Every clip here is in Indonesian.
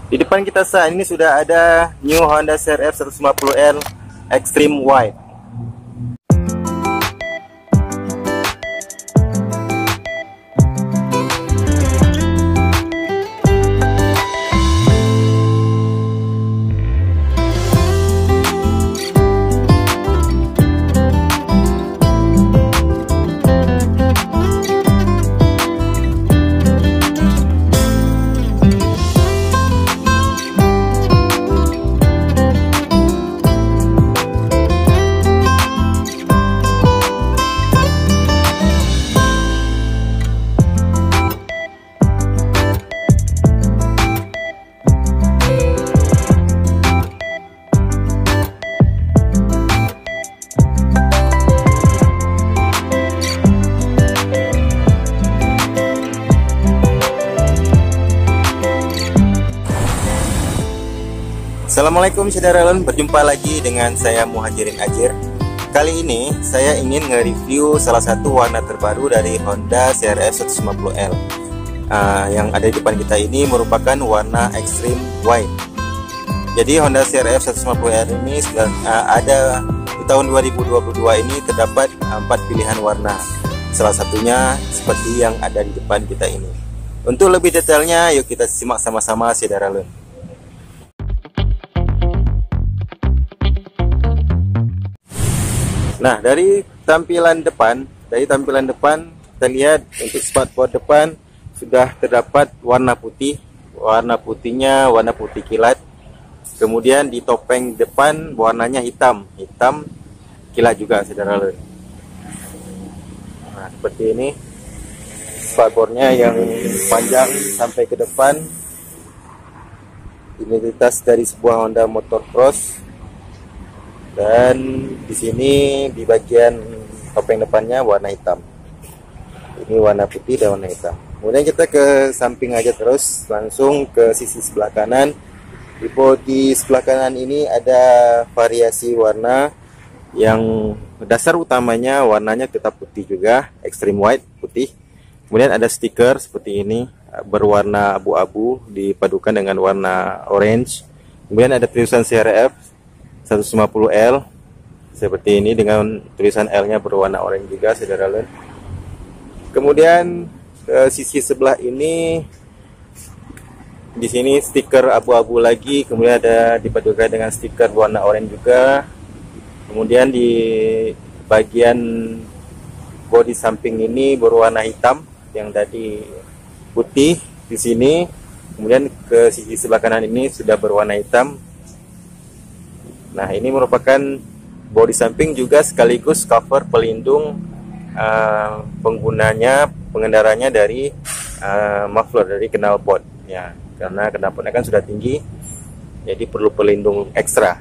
Di depan kita saat ini sudah ada New Honda CR-V 150L Extreme White. Assalamualaikum saudara-saudara, berjumpa lagi dengan saya Muhajirin Ajir. Kali ini saya ingin nge-review salah satu warna terbaru dari Honda CR-V 150L. Yang ada di depan kita ini merupakan warna Extreme White. Jadi Honda CR-V 150L ini sudah ada di tahun 2022 ini terdapat 4 pilihan warna. Salah satunya seperti yang ada di depan kita ini. Untuk lebih detailnya, yuk kita simak sama-sama saudara-saudara. Nah, dari tampilan depan kita lihat untuk spakbor depan sudah terdapat warna putih. Warna putihnya warna putih kilat. Kemudian di topeng depan warnanya hitam kilat juga saudara-saudara. Nah, seperti ini spakbornya yang panjang sampai ke depan. Identitas dari sebuah Honda Motocross. Dan di sini di bagian topeng depannya warna hitam. Ini warna putih dan warna hitam. Kemudian kita ke samping aja terus, langsung ke sisi sebelah kanan. Di bodi sebelah kanan ini ada variasi warna yang dasar utamanya warnanya tetap putih juga, extreme white putih. Kemudian ada stiker seperti ini berwarna abu-abu dipadukan dengan warna orange. Kemudian ada tulisan CR-V 150L seperti ini dengan tulisan L-nya berwarna oranye juga saudara-saudara. Kemudian ke sisi sebelah ini di sini stiker abu-abu lagi, kemudian ada dipadukan dengan stiker warna oranye juga. Kemudian di bagian bodi samping ini berwarna hitam yang tadi putih di sini. Kemudian ke sisi sebelah kanan ini sudah berwarna hitam. Nah, ini merupakan bodi samping juga sekaligus cover pelindung pengendaranya dari muffler, dari knalpot ya, karena knalpotnya kan sudah tinggi, jadi perlu pelindung ekstra.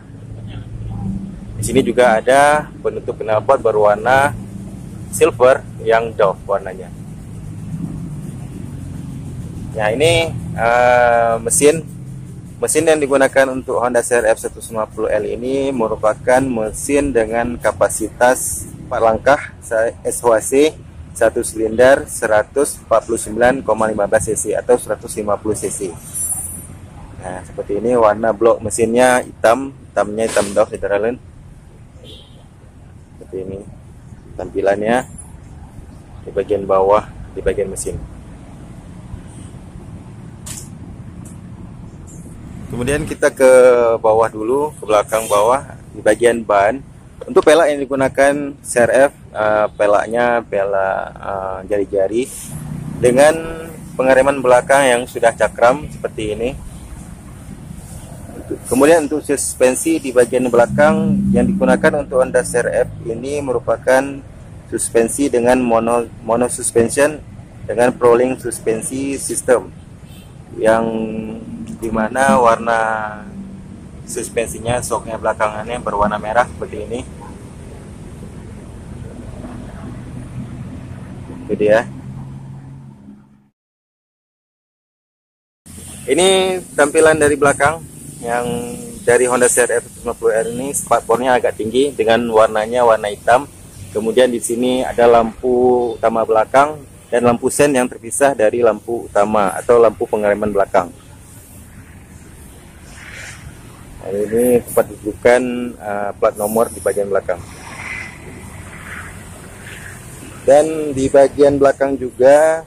Di sini juga ada penutup knalpot berwarna silver yang doff warnanya. Ya, ini mesin yang digunakan untuk Honda CR-V 150L ini merupakan mesin dengan kapasitas 4 langkah SHC 1 silinder 149,15 cc atau 150 cc. Nah, seperti ini warna blok mesinnya hitamnya hitam doff saudara-saudara. Seperti ini tampilannya di bagian bawah, di bagian mesin. Kemudian kita ke bawah dulu, ke belakang bawah di bagian ban. Untuk pelak yang digunakan CR-V, pelaknya pelak jari-jari dengan pengereman belakang yang sudah cakram seperti ini. Kemudian untuk suspensi di bagian belakang yang digunakan untuk Honda CR-V ini merupakan suspensi dengan mono suspension dengan rolling suspensi system, yang dimana warna suspensinya shocknya belakangannya berwarna merah seperti ini. Itu dia. Ini tampilan dari belakang yang dari Honda CR-V 150R ini. Spakbornya agak tinggi dengan warnanya warna hitam. Kemudian di sini ada lampu utama belakang dan lampu sen yang terpisah dari lampu utama atau lampu pengereman belakang. Nah, ini tempat dudukan plat nomor di bagian belakang. Dan di bagian belakang juga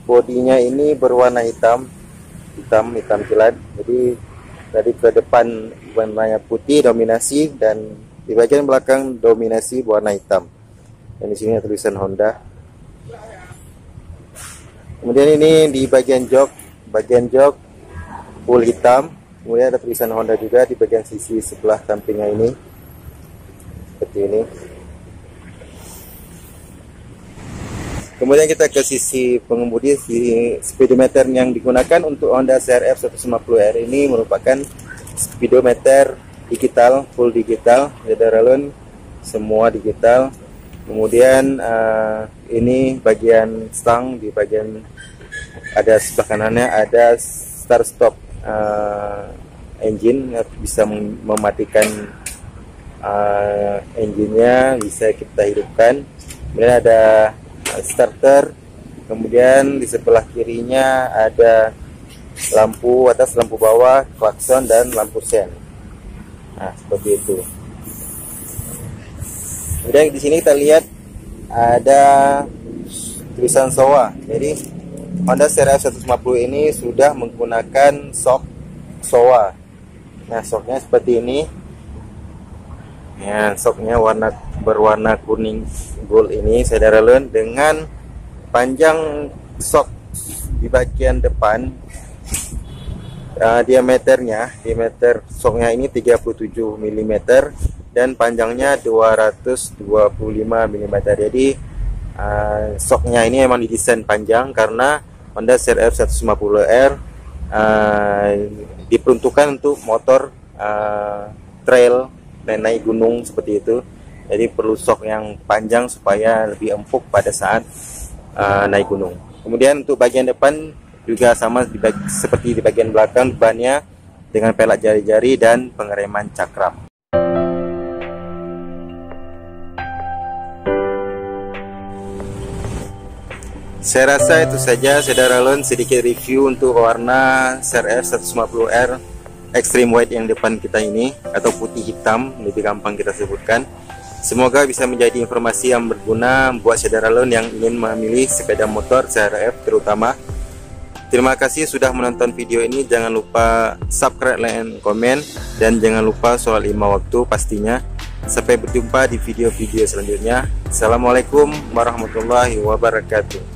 bodinya ini berwarna hitam kilat. Jadi dari ke depan warnanya putih dominasi, dan di bagian belakang dominasi warna hitam. Dan di sini ada tulisan Honda. Kemudian ini di bagian jok full hitam. Kemudian ada tulisan Honda juga di bagian sisi sebelah sampingnya ini, seperti ini. Kemudian kita ke sisi pengemudi. Speedometer yang digunakan untuk Honda CR-F 150R ini merupakan speedometer digital, full digital, Sederalun, semua digital. Kemudian ini bagian stang, di bagian ada sebelah kanannya ada start stop engine, bisa mematikan engine-nya, bisa kita hidupkan. Kemudian ada starter. Kemudian di sebelah kirinya ada lampu atas, lampu bawah, klakson, dan lampu sen. Nah, seperti itu. Kemudian di sini kita lihat ada tulisan SOA. Jadi Honda CR-F 150 ini sudah menggunakan sok SOA. Nah, soknya seperti ini. Ya, soknya berwarna kuning gold ini, Sederalun, dengan panjang sok di bagian depan, diameter soknya ini 37 mm dan panjangnya 225 mm. Jadi soknya ini memang didesain panjang karena Honda CR-F 150R diperuntukkan untuk motor trail dan naik gunung seperti itu. Jadi perlu sok yang panjang supaya lebih empuk pada saat naik gunung. Kemudian untuk bagian depan juga sama seperti di bagian belakang, bannya dengan pelak jari-jari dan pengereman cakram. Saya rasa itu saja, Sederalun, sedikit review untuk warna CR-F 150R Extreme White yang depan kita ini, atau putih hitam lebih gampang kita sebutkan. Semoga bisa menjadi informasi yang berguna buat Sederalun yang ingin memilih sepeda motor CR-F terutama. Terima kasih sudah menonton video ini. Jangan lupa subscribe, like, and komen, dan jangan lupa sholat 5 waktu pastinya. Sampai berjumpa di video-video selanjutnya. Assalamualaikum warahmatullahi wabarakatuh.